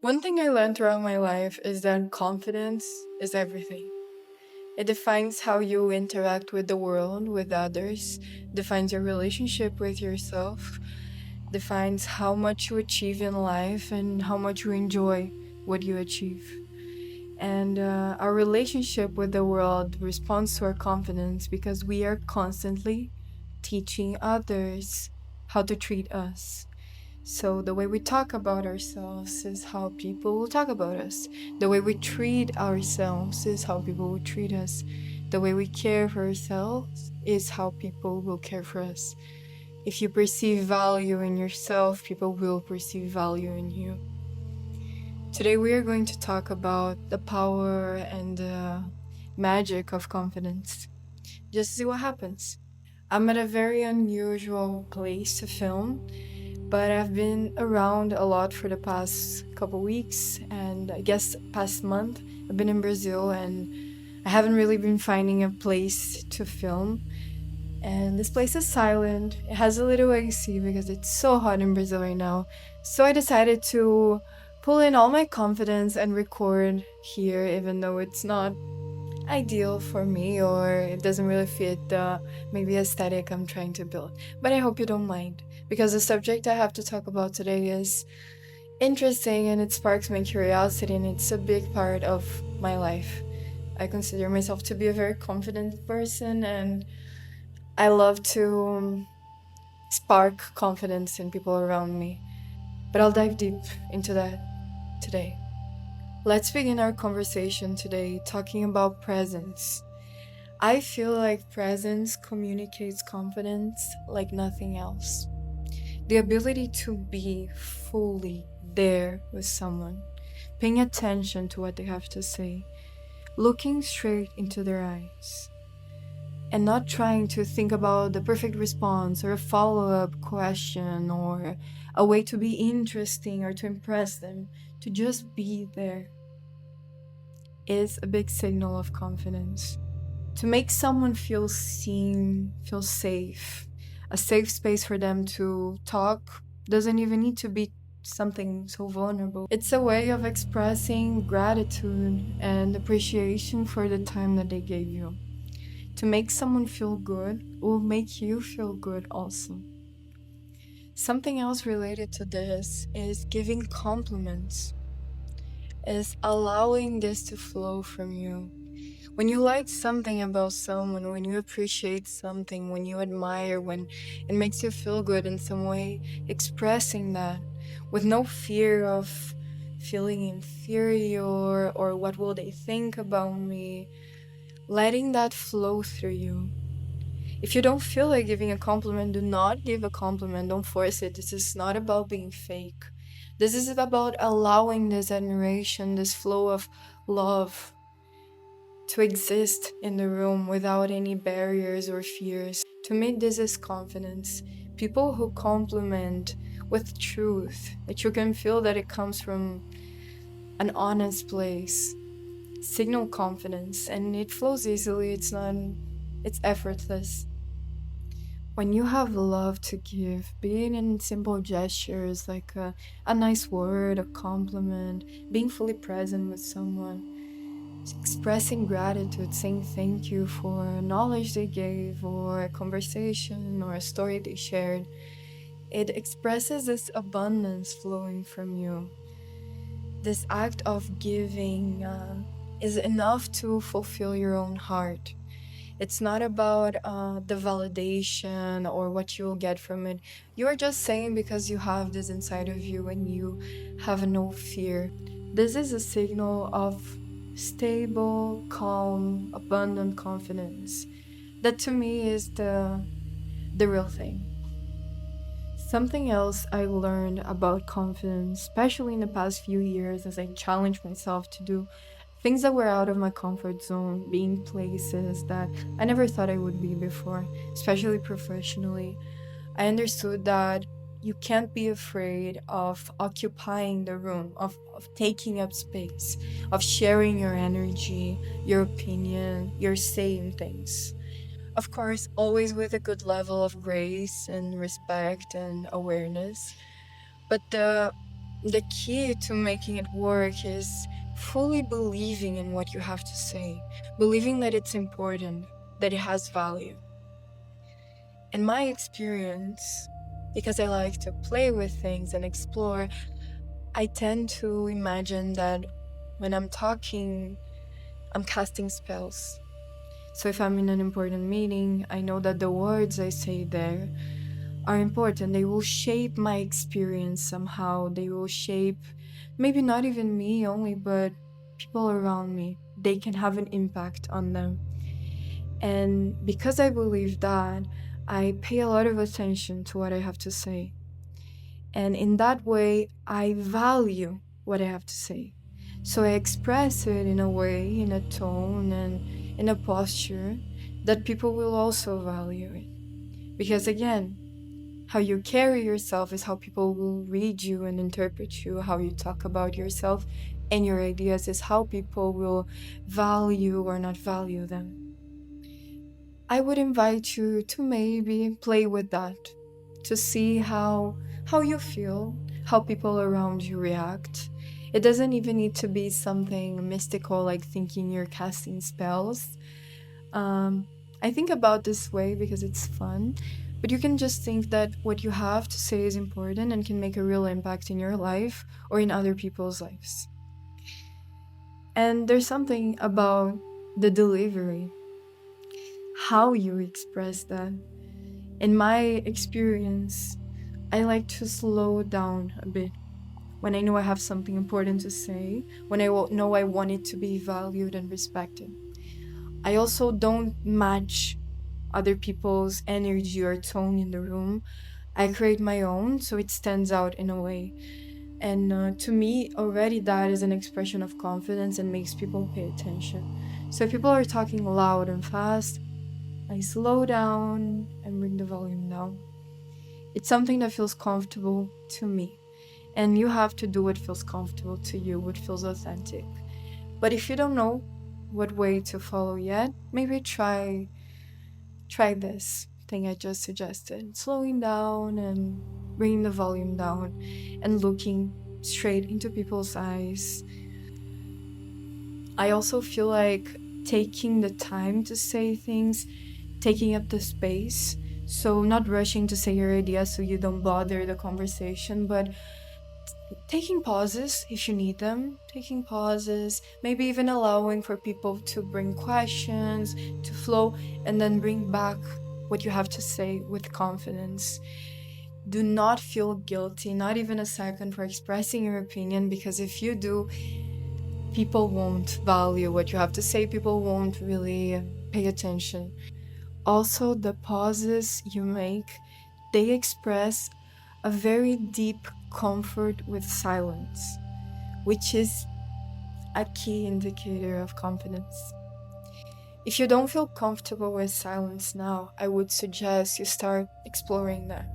One thing I learned throughout my life is that confidence is everything. It defines how you interact with the world, with others, defines your relationship with yourself, defines how much you achieve in life and how much you enjoy what you achieve. And our relationship with the world responds to our confidence because we are constantly teaching others how to treat us. So, the way we talk about ourselves is how people will talk about us. The way we treat ourselves is how people will treat us. The way we care for ourselves is how people will care for us. If you perceive value in yourself, people will perceive value in you. Today, we are going to talk about the power and the magic of confidence. Just see what happens. I'm at a very unusual place to film, but I've been around a lot for the past couple weeks, and I guess past month. I've been in Brazil, and I haven't really been finding a place to film. And this place is silent. It has a little AC because it's so hot in Brazil right now. So I decided to pull in all my confidence and record here, even though it's not ideal for me or it doesn't really fit the maybe aesthetic I'm trying to build. But I hope you don't mind because the subject I have to talk about today is interesting and it sparks my curiosity and it's a big part of my life. I consider myself to be a very confident person and I love to spark confidence in people around me. But I'll dive deep into that today. Let's begin our conversation today talking about presence. I feel like presence communicates confidence like nothing else. The ability to be fully there with someone, paying attention to what they have to say, looking straight into their eyes, and not trying to think about the perfect response or a follow up question or a way to be interesting or to impress them, to just be there is a big signal of confidence. To make someone feel seen, feel safe, a safe space for them to talk doesn't even need to be something so vulnerable. It's a way of expressing gratitude and appreciation for the time that they gave you. To make someone feel good will make you feel good also. Something else related to this is giving compliments, is allowing this to flow from you. When you like something about someone, when you appreciate something, when you admire, when it makes you feel good in some way, expressing that with no fear of feeling inferior or what will they think about me, letting that flow through you. If you don't feel like giving a compliment, do not give a compliment. Don't force it. This is not about being fake. This is about allowing this admiration, this flow of love to exist in the room without any barriers or fears. To me, this is confidence. People who compliment with truth, that you can feel that it comes from an honest place, signal confidence, and it flows easily. It's effortless. When you have love to give, being in simple gestures like a nice word, a compliment, being fully present with someone, expressing gratitude, saying thank you for knowledge they gave, or a conversation, or a story they shared. It expresses this abundance flowing from you. This act of giving is enough to fulfill your own heart. It's not about the validation or what you'll get from it. You are just saying because you have this inside of you and you have no fear. This is a signal of stable, calm, abundant confidence. That to me is the real thing. Something else I learned about confidence, especially in the past few years as I challenged myself to do things that were out of my comfort zone, being places that I never thought I would be before, especially professionally. I understood that you can't be afraid of occupying the room, of taking up space, of sharing your energy, your opinion, your say in things. Of course, always with a good level of grace and respect and awareness. But the The key to making it work is fully believing in what you have to say, believing that it's important, that it has value. In my experience, because I like to play with things and explore, I tend to imagine that when I'm talking, I'm casting spells. So if I'm in an important meeting, I know that the words I say there are important. They will shape my experience somehow. They will shape maybe not even me only, but people around me. They can have an impact on them. And because I believe that, I pay a lot of attention to what I have to say. And in that way, I value what I have to say. So I express it in a way, in a tone, and in a posture that people will also value it. Because again, how you carry yourself is how people will read you and interpret you. How you talk about yourself and your ideas is how people will value or not value them. I would invite you to maybe play with that, to see how you feel, how people around you react. It doesn't even need to be something mystical like thinking you're casting spells. Um, I think about this way because it's fun, but you can just think that what you have to say is important and can make a real impact in your life or in other people's lives. And there's something about the delivery, how you express that. In my experience, I like to slow down a bit when I know I have something important to say, when know I want it to be valued and respected. I also don't match other people's energy or tone in the room. I create my own so it stands out in a way. And to me, already that is an expression of confidence and makes people pay attention. So if people are talking loud and fast, I slow down and bring the volume down. It's something that feels comfortable to me. And you have to do what feels comfortable to you, what feels authentic. But if you don't know what way to follow yet, maybe try this thing I just suggested. Slowing down and bringing the volume down and looking straight into people's eyes. I also feel like taking the time to say things, taking up the space. So, not rushing to say your idea so you don't bother the conversation, but taking pauses if you need them, taking pauses, maybe even allowing for people to bring questions, to flow, and then bring back what you have to say with confidence. Do not feel guilty, not even a second, for expressing your opinion, because if you do, people won't value what you have to say, people won't really pay attention. Also, the pauses you make, they express a very deep comfort with silence, which is a key indicator of confidence. If you don't feel comfortable with silence now, I would suggest you start exploring that.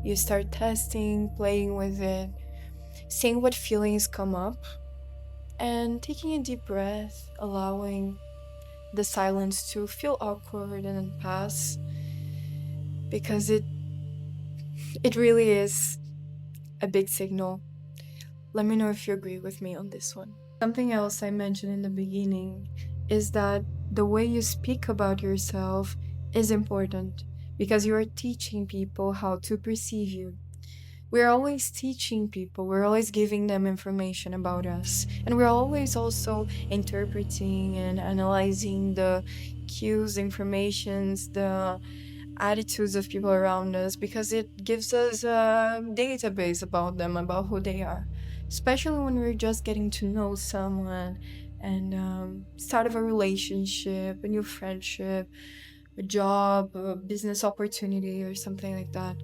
You start testing, playing with it, seeing what feelings come up, and taking a deep breath, allowing the silence to feel awkward and then pass, because it really is a big signal. Let me know if you agree with me on this one. Something else I mentioned in the beginning is that the way you speak about yourself is important because you are teaching people how to perceive you. We're always teaching people, we're always giving them information about us, and we're always also interpreting and analyzing the cues, informations, the attitudes of people around us because it gives us a database about them, about who they are. Especially when we're just getting to know someone and start of a relationship, a new friendship, a job, a business opportunity, or something like that.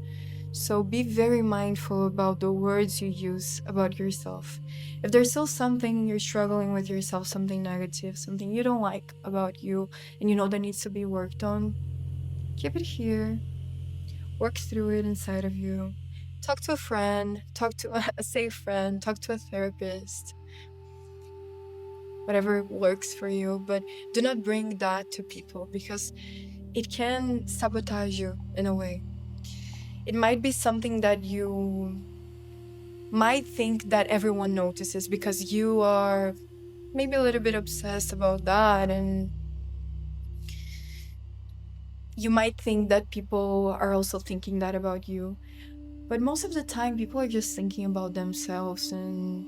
So be very mindful about the words you use about yourself. If there's still something you're struggling with yourself, something negative, something you don't like about you, and you know that needs to be worked on, keep it here, work through it inside of you. Talk to a friend, talk to a safe friend, talk to a therapist, whatever works for you, but do not bring that to people because it can sabotage you in a way. It might be something that you might think that everyone notices because you are maybe a little bit obsessed about that, and you might think that people are also thinking that about you. But most of the time, people are just thinking about themselves, and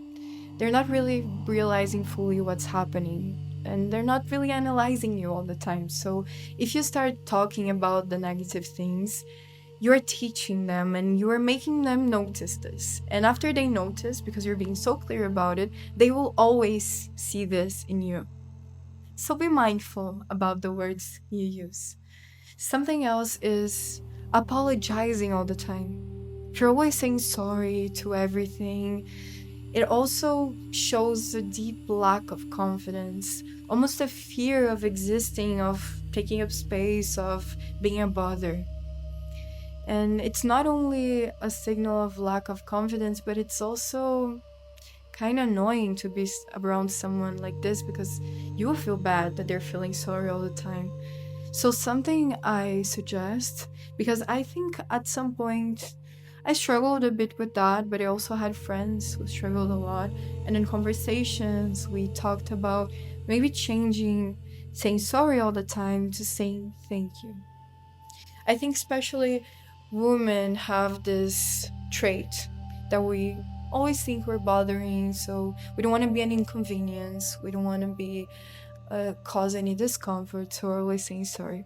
they're not really realizing fully what's happening. And they're not really analyzing you all the time. So if you start talking about the negative things, you're teaching them and you're making them notice this. And after they notice, because you're being so clear about it, they will always see this in you. So be mindful about the words you use. Something else is apologizing all the time. If you're always saying sorry to everything, it also shows a deep lack of confidence, almost a fear of existing, of taking up space, of being a bother. And it's not only a signal of lack of confidence, but it's also kind of annoying to be around someone like this because you will feel bad that they're feeling sorry all the time. So, something I suggest, because I think at some point I struggled a bit with that, but I also had friends who struggled a lot. And in conversations, we talked about maybe changing saying sorry all the time to saying thank you. I think, especially women have this trait that we always think we're bothering, so we don't want to be an inconvenience, we don't want to be cause any discomfort, so we're always saying sorry.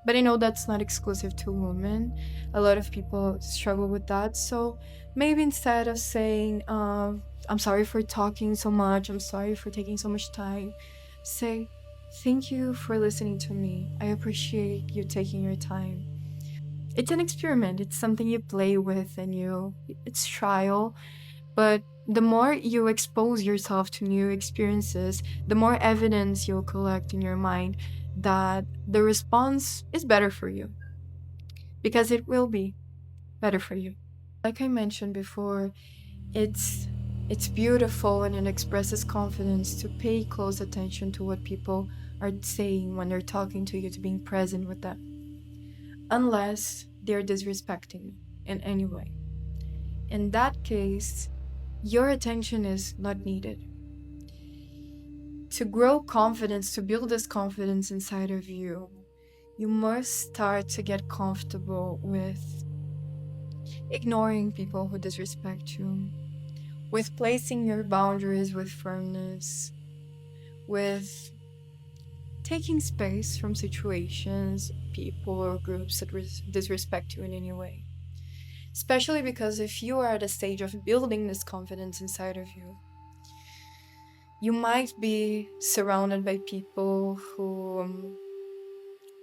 But I know that's not exclusive to women. A lot of people struggle with that. So maybe instead of saying, I'm sorry for talking so much, I'm sorry for taking so much time, say, thank you for listening to me. I appreciate you taking your time. It's an experiment, it's something you play with and it's trial. But the more you expose yourself to new experiences, the more evidence you'll collect in your mind that the response is better for you, because it will be better for you. Like I mentioned before, it's it's beautiful and it expresses confidence to pay close attention to what people are saying when they're talking to you, to being present with them, unless they're disrespecting you in any way. In that case, your attention is not needed. To grow confidence, to build this confidence inside of you, you must start to get comfortable with ignoring people who disrespect you, with placing your boundaries with firmness, with taking space from situations, people, or groups that disrespect you in any way. Especially because if you are at a stage of building this confidence inside of you, you might be surrounded by people who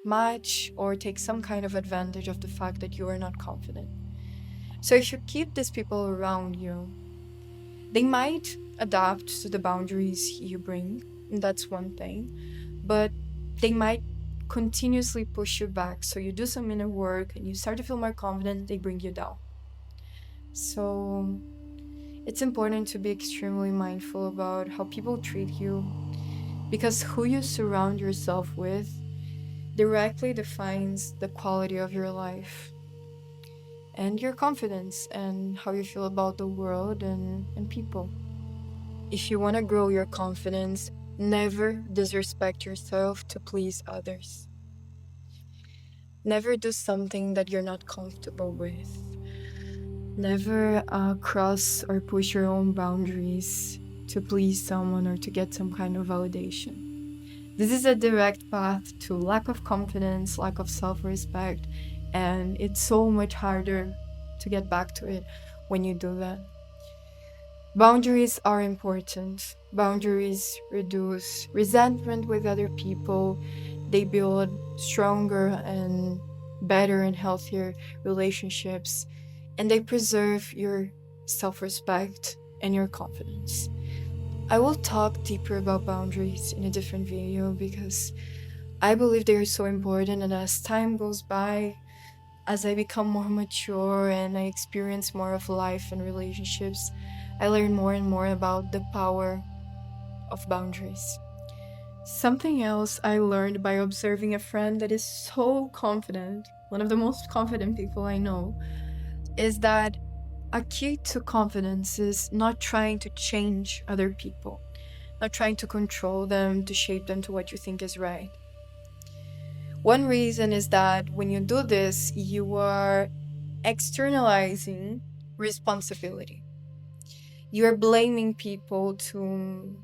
match or take some kind of advantage of the fact that you are not confident. So if you keep these people around you, they might adapt to the boundaries you bring, and that's one thing, but they might continuously push you back. So you do some inner work and you start to feel more confident, they bring you down. So it's important to be extremely mindful about how people treat you, because who you surround yourself with directly defines the quality of your life and your confidence and how you feel about the world and people. If you want to grow your confidence, never disrespect yourself to please others. Never do something that you're not comfortable with. Never cross or push your own boundaries to please someone or to get some kind of validation. This is a direct path to lack of confidence, lack of self-respect, and it's so much harder to get back to it when you do that. Boundaries are important. Boundaries reduce resentment with other people. They build stronger and better and healthier relationships, and they preserve your self-respect and your confidence. I will talk deeper about boundaries in a different video because I believe they are so important, and as time goes by, as I become more mature and I experience more of life and relationships, I learn more and more about the power of boundaries. Something else I learned by observing a friend that is so confident, one of the most confident people I know, is that A key to confidence is not trying to change other people, not trying to control them, to shape them to what you think is right. One reason is that when you do this, you are externalizing responsibility. You're blaming people to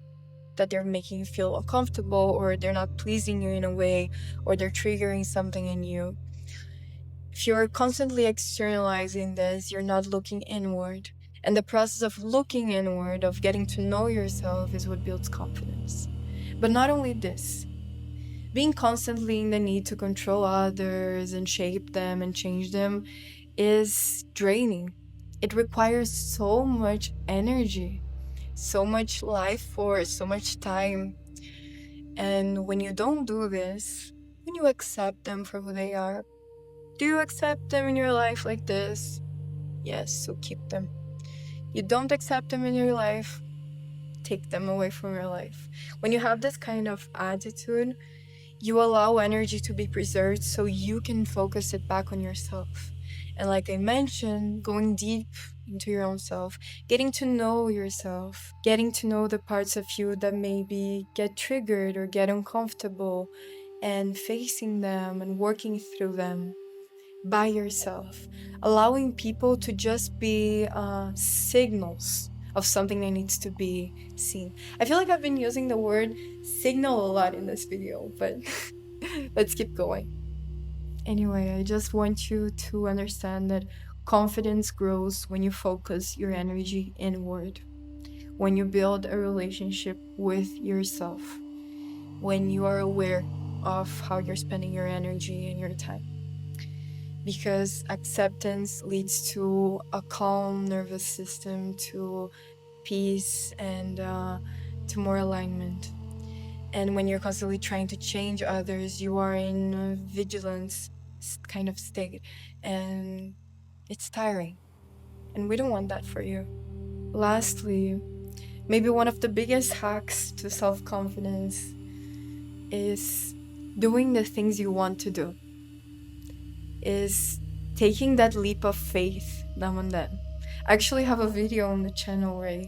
that they're making you feel uncomfortable, or they're not pleasing you in a way, or they're triggering something in you. If you're constantly externalizing this, you're not looking inward. And the process of looking inward, of getting to know yourself, is what builds confidence. But not only this, being constantly in the need to control others and shape them and change them is draining. It requires so much energy, so much life force, so much time. And when you don't do this, when you accept them for who they are, do you accept them in your life like this? Yes, so keep them. You don't accept them in your life, take them away from your life. When you have this kind of attitude, you allow energy to be preserved so you can focus it back on yourself. And like I mentioned, going deep into your own self, getting to know yourself, getting to know the parts of you that maybe get triggered or get uncomfortable, and facing them and working through them by yourself, allowing people to just be signals of something that needs to be seen. I feel like I've been using the word signal a lot in this video, but let's keep going. Anyway, I just want you to understand that confidence grows when you focus your energy inward, when you build a relationship with yourself, when you are aware of how you're spending your energy and your time. Because acceptance leads to a calm nervous system, to peace, and to more alignment. And when you're constantly trying to change others, you are in a vigilance kind of state, and it's tiring. And we don't want that for you. Lastly, maybe one of the biggest hacks to self confidence is doing the things you want to do, is taking that leap of faith now and then. I actually have a video on the channel where I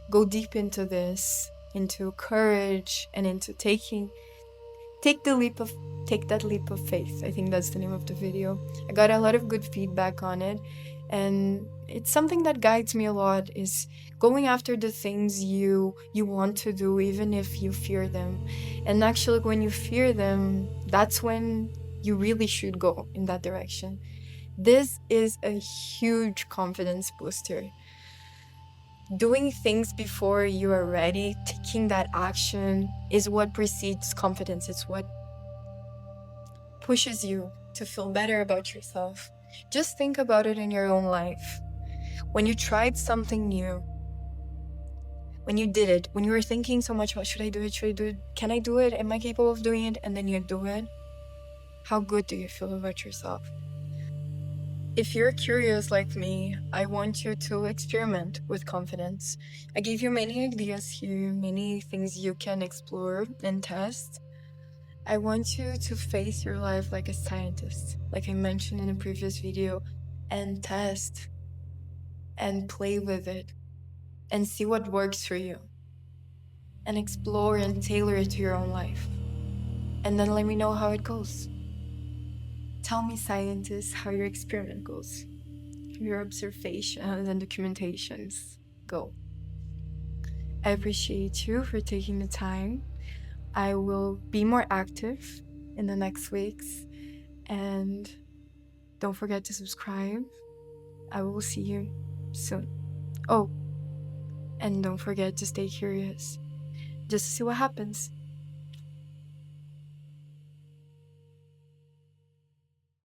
go deep into this, into courage and into take the leap of take that leap of faith. I think that's the name of the video. I got a lot of good feedback on it, and it's something that guides me a lot, is going after the things you want to do even if you fear them. And actually when you fear them, that's when you really should go in that direction. This is a huge confidence booster. Doing things before you are ready, taking that action, is what precedes confidence. It's what pushes you to feel better about yourself. Just think about it in your own life. When you tried something new, when you did it, when you were thinking so much about should I do it, should I do it, can I do it, am I capable of doing it, and then you do it, how good do you feel about yourself? If you're curious like me, I want you to experiment with confidence. I gave you many ideas here, many things you can explore and test. I want you to face your life like a scientist, like I mentioned in a previous video, and test and play with it and see what works for you, and explore and tailor it to your own life. And then let me know how it goes. Tell me, scientists, how your experiment goes, your observations and documentations go. I appreciate you for taking the time. I will be more active in the next weeks, and don't forget to subscribe. I will see you soon. Oh, and don't forget to stay curious, just to see what happens.